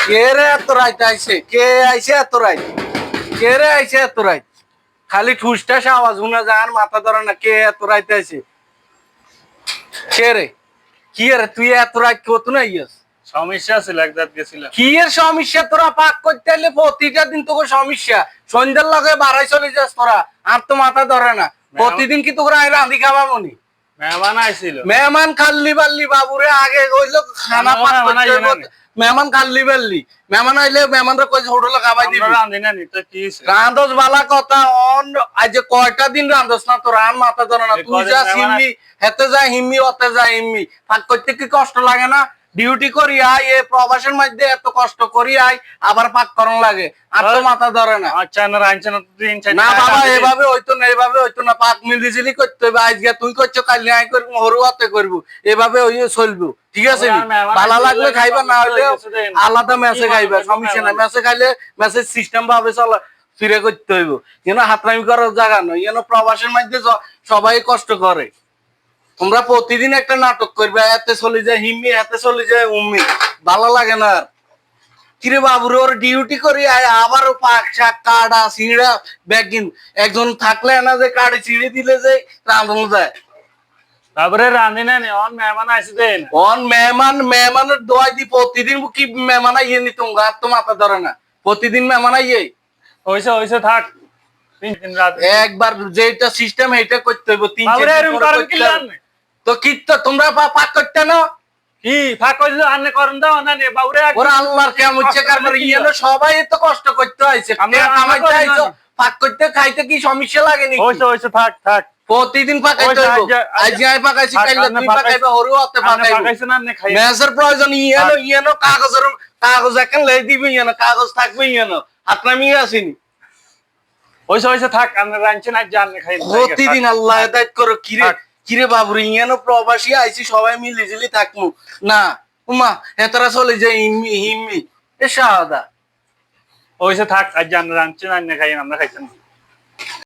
কে রে এত রাইত আইছে? কে আইছে এত রাইত? কে রে আইছে এত রাইত? খালি ঠুসটাস আওয়াজ শুনে যান, মাথা ধরে না। কে এত রাইত আইছে? কে রে? কি রে তুই এত রাইত কত না ইয়েস? সমস্যা ছিল, একবার গেছিলাম। কি এর সমস্যা? তোরা পাক করতে এলে প্রতিটা দিন তোকে সমস্যা। সন্ধ্যার লগে বাড়াই চলে যাস তোরা, আর তো মাথা ধরে না। প্রতিদিন কি তোরা রাঁধি খাওয়া মনি? মেহমান আইছিল। মেহমান খাল্লি বাল্লি বাবুরে আগে কইলো খানা পাক করতে হইব। মেহমান খাল্লি বাল্লি মেহমান আইলে মেহমানরা কই হোটেলে খাওয়াই দিবি। রাঁধি না নি তো কি রাঁধস বালা কথা অন আজ যে কয়টা দিন রাঁধস না তোর আর মাথা ধরে না। তুই যা হিম্মি হেতে যা হিম্মি ওতে যা হিম্মি। পাক করতে কি কষ্ট লাগে না? ডিউটি করি আই এ প্রবাসের মধ্যে এত কষ্ট করি আই, আবার পাক করন লাগে, আর তো মাথা ধরে না। আচ্ছা না রাঁধছে না তিন চার না বাবা এভাবে হইতো না, এভাবে হইতো না। পাক মিলিজিলি করতে হবে। আজকে তুই করছো, কালি আই করবো, হরুয়াতে করবো, এভাবে ওই চলবো। ঠিক আছে, ভালো লাগলে খাইবা, না হইলে আলাদা মেসে খাইবা, সমস্যা নাই। মেসে খাইলে মেসের সিস্টেম ভাবে চলা ফিরে করতে হইব। কেন হাতরামি করার জায়গা নয়। কেন প্রবাসের মধ্যে সবাই কষ্ট করে। তোমরা প্রতিদিন একটা নাটক করবে, এতে চলে যায় হিম্মি, এতে চলে যায় উম্মি, ভালো লাগে না। কিরে বাবুরে ওর ডিউটি করি আবারও পাক শাক কাটা চিড়া ব্যাগিন একজন থাকলে না যে কাটে চিড়ে দিলে যে রাঁধন যায়। তারপরে রাঁধি না নি অন মেহমান আইছে দেন অন মেহমানের দোয়াই দি প্রতিদিন কি মেহমান আইয়ে নি তোমরা, আর তো মাথা ধরে না। প্রতিদিন মেহমান আইয়ে হইছে হইছে থাক। তিন দিন রাত একবার যেটা সিস্টেম এটা করতে হইব। তিন বাবুরে চার দিন এরকম পরে করেন করতে কি হবে। লান তো কি তো তোমরা পাক করতে না? কি ফাঁক কইলো আন্নে করেন দাও না নে বাবুরে ওরা আল্লাহর কেমন হচ্ছে কারবার ইয়েলো সবাই তো কষ্ট করতে হইছে। আমরা কামাইতে আইছো, পাক করতে খাইতে কি সমস্যা লাগে নাকি? হইছে হইছে থাক থাক। প্রতিদিন পাকাইতে হইব। আজ আই পাকাইছি, কাইলে তুই পাকাইবা, হরু হতে পাকাইবো। পাকাইছে না নে খাই মেসের প্রয়োজন ইয়েনো কাগজ এখন লাই দিবি, ইয়েনো কাগজ থাকবে, ইয়েনো হাত নামিয়ে আসিনি। হইছে হইছে থাক। আন্নে রাঁধছে না জানে খাই প্রতিদিন আল্লাহ হেদায়েত করো। কিরে কিরে বাবুরে ইয়েনো প্রবাসী আইছি, সবাই মিলি ঝিলি থাকমু না? উমা এতরা চলে যায় হিম্মি হিম্মি এ শাহাদা। হইছে থাক। আজ জানে রাঁধছে না খাই আমরা খাইছেন।